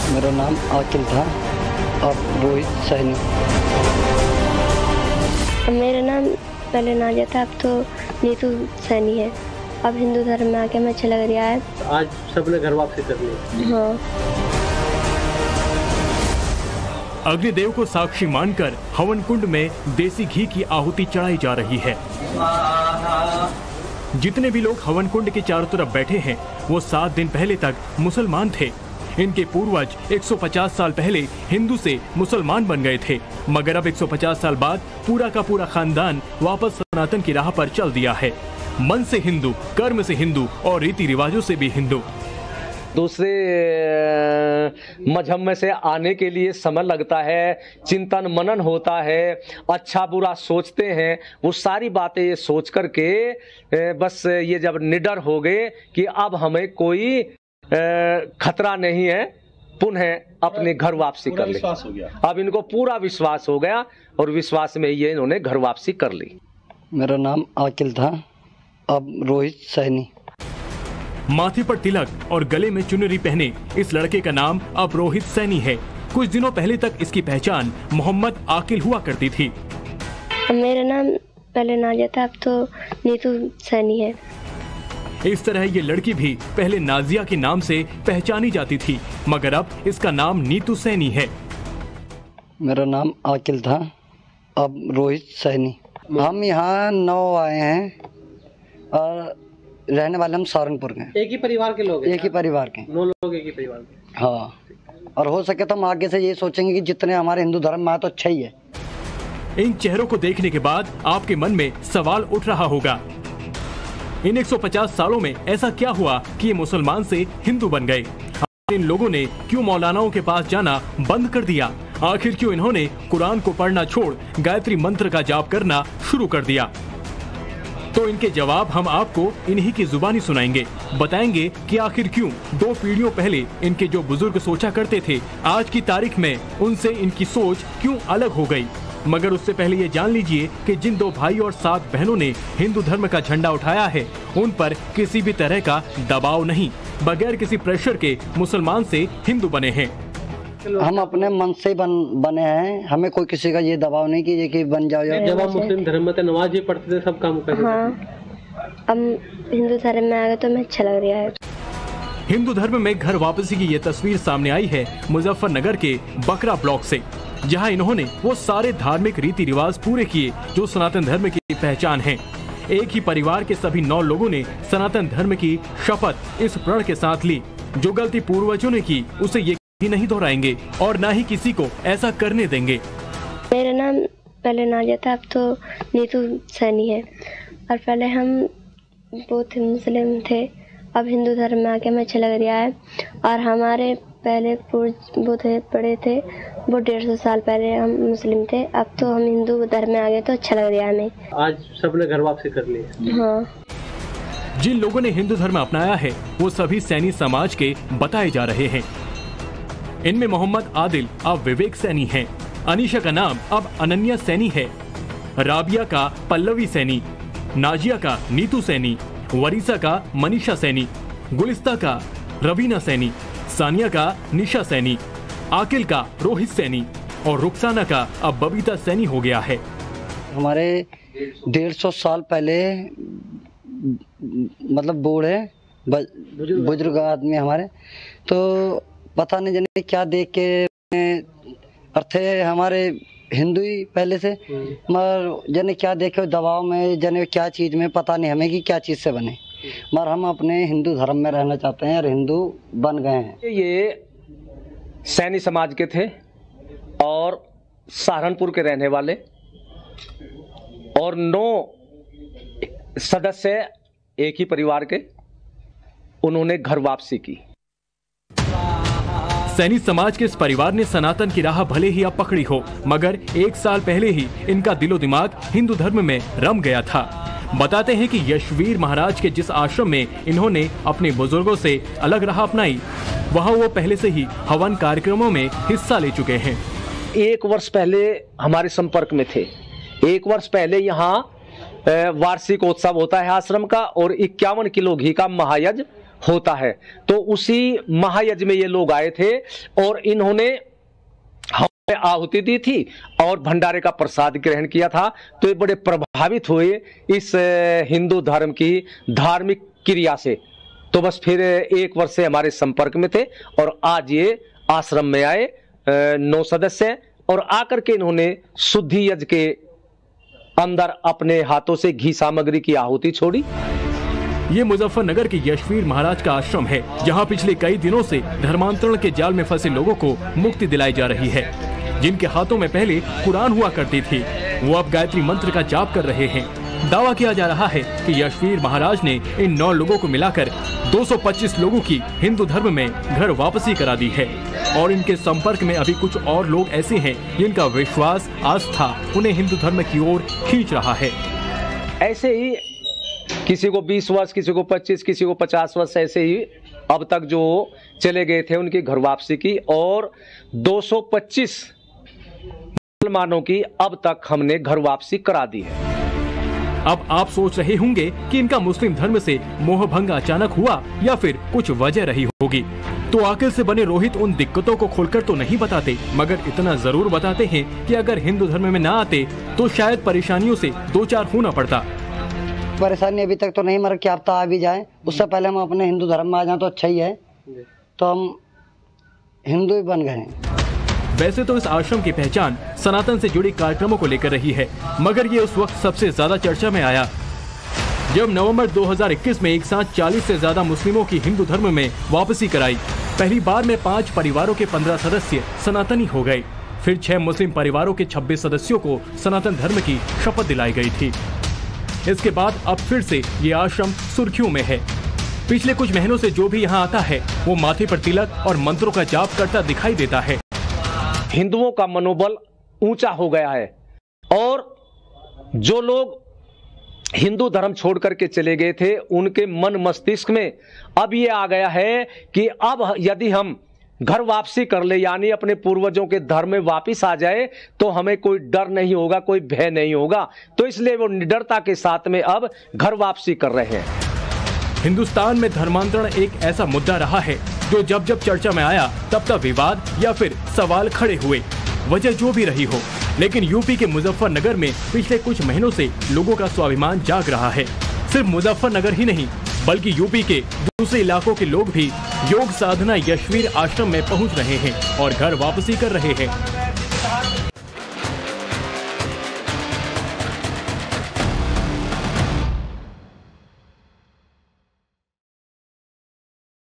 मेरा नाम आकिल था, अब रोहित सैनी। मेरा नाम पहले नाजिया था, अब तो नीतू सैनी है। अब हिंदू धर्म में आके हमें अच्छा लग रहा है। आज सबने घर वापसी कर ली। हाँ। अग्निदेव को साक्षी मानकर हवन कुंड में देसी घी की आहुति चढ़ाई जा रही है। जितने भी लोग हवन कुंड के चारों तरफ बैठे हैं वो 7 दिन पहले तक मुसलमान थे। इनके पूर्वज 150 साल पहले हिंदू से मुसलमान बन गए थे, मगर अब 150 साल बाद पूरा का पूरा खानदान वापस सनातन की राह पर चल दिया है। मन से हिंदू, कर्म से हिंदू और रीति रिवाजों से भी हिंदू। दूसरे मजहब में से आने के लिए समय लगता है, चिंतन मनन होता है, अच्छा बुरा सोचते हैं। वो सारी बातें ये सोच करके बस ये जब निडर हो गए कि अब हमें कोई खतरा नहीं है, पुनः अपने घर वापसी कर ली। अब इनको पूरा विश्वास हो गया और विश्वास में ये इन्होंने घर वापसी कर ली। मेरा नाम आकिल था, अब रोहित सैनी। माथे पर तिलक और गले में चुनरी पहने इस लड़के का नाम अब रोहित सैनी है। कुछ दिनों पहले तक इसकी पहचान मोहम्मद आकिल हुआ करती थी। मेरा नाम पहले नाजिया था, अब तो नीतू सैनी है। इस तरह ये लड़की भी पहले नाजिया के नाम से पहचानी जाती थी, मगर अब इसका नाम नीतू सैनी है। मेरा नाम आकिल था, अब रोहित सैनी। हम यहाँ 9 आए हैं और रहने वाले हम सहारनपुर के। एक ही परिवार के लोग हैं? एक ही परिवार के 9 लोग एक ही परिवार के। हाँ, और हो सके तो हम आगे से ये सोचेंगे कि जितने हमारे हिंदू धर्म में आए तो अच्छा ही है। इन चेहरों को देखने के बाद आपके मन में सवाल उठ रहा होगा, इन 150 सालों में ऐसा क्या हुआ कि ये मुसलमान से हिंदू बन गए? इन लोगों ने क्यों मौलानाओं के पास जाना बंद कर दिया? आखिर क्यों इन्होंने कुरान को पढ़ना छोड़ गायत्री मंत्र का जाप करना शुरू कर दिया? तो इनके जवाब हम आपको इन्हीं की जुबानी सुनाएंगे। बताएंगे कि आखिर क्यों 2 पीढ़ियों पहले इनके जो बुजुर्ग सोचा करते थे, आज की तारीख में उनसे इनकी सोच क्यों अलग हो गई। मगर उससे पहले ये जान लीजिए कि जिन 2 भाई और 7 बहनों ने हिंदू धर्म का झंडा उठाया है, उन पर किसी भी तरह का दबाव नहीं, बगैर किसी प्रेशर के मुसलमान से हिंदू बने हैं। हम अपने मन से बने हैं, हमें कोई किसी का ये दबाव नहीं कि ये कि बन जाओ। जब आप मुस्लिम धर्म में थे, नमाज भी पढ़ते थे, सब काम करते थे। हाँ, अब हिंदू धर्म में आ गए तो हमें अच्छा लग रहा है। हिंदू धर्म में घर वापसी की ये तस्वीर सामने आई है मुजफ्फरनगर के बकरा ब्लॉक से, जहां इन्होंने वो सारे धार्मिक रीति रिवाज पूरे किए जो सनातन धर्म की पहचान है। एक ही परिवार के सभी 9 लोगों ने सनातन धर्म की शपथ इस प्रण के साथ ली, जो गलती पूर्वजों ने की उसे ये भी नहीं दोहराएंगे और न ही किसी को ऐसा करने देंगे। मेरा नाम पहले नाजिया था, अब तो नीतू सैनी है। और पहले हम बहुत मुस्लिम थे, अब हिंदू धर्म में आके हमें अच्छा लग रहा है। और हमारे पहले वो थे, बड़े थे, वो 150 साल पहले हम मुस्लिम थे, अब तो हम हिंदू धर्म में आ गए तो अच्छा लग रहा है हमें। आज सबने घर वापसी कर ली। हाँ। जिन लोगों ने हिंदू धर्म अपनाया है वो सभी सैनी समाज के बताए जा रहे हैं। इनमें मोहम्मद आदिल अब विवेक सैनी हैं, अनीशा का नाम अब अनन्या सैनी है, राबिया का पल्लवी सैनी, नाजिया का नीतू सैनी, वरीसा का मनीषा सैनी, गुलिस्ता का रवीना सैनी, सानिया का निशा सैनी, आकिल का रोहित सैनी और रुखसाना का अब बबीता सैनी हो गया है। हमारे 150 साल पहले मतलब बूढ़े बुजुर्ग आदमी हमारे, तो पता नहीं जाने क्या देख के अर्थे हमारे हिंदू ही पहले से, मगर जाने क्या देखे दबाव में, जाने क्या चीज़ में, पता नहीं हमें कि क्या चीज़ से बने, मगर हम अपने हिंदू धर्म में रहना चाहते हैं और हिंदू बन गए हैं। ये सैनी समाज के थे और सहारनपुर के रहने वाले, और 9 सदस्य एक ही परिवार के, उन्होंने घर वापसी की। सैनी समाज के इस परिवार ने सनातन की राह भले ही अब पकड़ी हो, मगर 1 साल पहले ही इनका दिलो दिमाग हिंदू धर्म में रम गया था। बताते हैं कि यशवीर महाराज के जिस आश्रम में इन्होंने अपने बुजुर्गों से अलग राह अपनाई, वहाँ वो पहले से ही हवन कार्यक्रमों में हिस्सा ले चुके हैं। 1 वर्ष पहले हमारे संपर्क में थे। 1 वर्ष पहले यहाँ वार्षिक उत्सव होता है आश्रम का, और 51 किलो घी का महायज्ञ होता है। तो उसी महायज्ञ में ये लोग आए थे और इन्होंने आहुति दी थी और भंडारे का प्रसाद ग्रहण किया था। तो ये बड़े प्रभावित हुए इस हिंदू धर्म की धार्मिक क्रिया से। तो बस फिर 1 वर्ष से हमारे संपर्क में थे और आज ये आश्रम में आए 9 सदस्य, और आकर के इन्होंने शुद्धि यज्ञ के अंदर अपने हाथों से घी सामग्री की आहुति छोड़ी। ये मुजफ्फरनगर के यशवीर महाराज का आश्रम है, जहाँ पिछले कई दिनों से धर्मांतरण के जाल में फंसे लोगों को मुक्ति दिलाई जा रही है। जिनके हाथों में पहले कुरान हुआ करती थी, वो अब गायत्री मंत्र का जाप कर रहे हैं। दावा किया जा रहा है कि यशवीर महाराज ने इन 9 लोगों को मिलाकर 225 लोगों की हिंदू धर्म में घर वापसी करा दी है, और इनके संपर्क में अभी कुछ और लोग ऐसे हैं जिनका विश्वास, आस्था उन्हें हिंदू धर्म की ओर खींच रहा है। ऐसे ही किसी को 20 वर्ष, किसी को 25, किसी को 50 वर्ष, ऐसे ही अब तक जो चले गए थे उनकी घर वापसी की, और 225 मुसलमानों की अब तक हमने घर वापसी करा दी है। अब आप सोच रहे होंगे कि इनका मुस्लिम धर्म से मोह भंग अचानक हुआ या फिर कुछ वजह रही होगी। तो अक़ल से बने रोहित उन दिक्कतों को खोलकर तो नहीं बताते, मगर इतना जरूर बताते हैं कि अगर हिंदू धर्म में न आते तो शायद परेशानियों से 2-4 होना पड़ता। परेशानी अभी तक तो नहीं, मगर क्या पता आ भी जाए। उससे पहले हम अपने हिंदू धर्म में आ जाए तो अच्छा ही है, तो हम हिंदू ही बन गए हैं। वैसे तो इस आश्रम की पहचान सनातन से जुड़ी कार्यक्रमों को लेकर रही है, मगर ये उस वक्त सबसे ज्यादा चर्चा में आया जब नवंबर 2021 में एक साथ 40 से ज्यादा मुस्लिमों की हिंदू धर्म में वापसी कराई। पहली बार में 5 परिवारों के 15 सदस्य सनातनी हो गए। फिर 6 मुस्लिम परिवारों के 26 सदस्यों को सनातन धर्म की शपथ दिलाई गई थी। इसके बाद अब फिर से ये आश्रम सुर्खियों में है। पिछले कुछ महीनों से जो भी यहाँ आता है वो माथे पर तिलक और मंत्रों का जाप करता दिखाई देता है। हिंदुओं का मनोबल ऊंचा हो गया है, और जो लोग हिंदू धर्म छोड़ करके चले गए थे उनके मन मस्तिष्क में अब ये आ गया है कि अब यदि हम घर वापसी कर ले, यानी अपने पूर्वजों के धर्म में वापस आ जाए, तो हमें कोई डर नहीं होगा, कोई भय नहीं होगा। तो इसलिए वो निडरता के साथ में अब घर वापसी कर रहे हैं। हिंदुस्तान में धर्मांतरण एक ऐसा मुद्दा रहा है जो जब जब चर्चा में आया तब तब विवाद या फिर सवाल खड़े हुए, वजह जो भी रही हो। लेकिन यूपी के मुजफ्फरनगर में पिछले कुछ महीनों से लोगों का स्वाभिमान जाग रहा है। सिर्फ मुजफ्फरनगर ही नहीं, बल्कि यूपी के दूसरे इलाकों के लोग भी योग साधना यशवीर आश्रम में पहुंच रहे हैं और घर वापसी कर रहे हैं।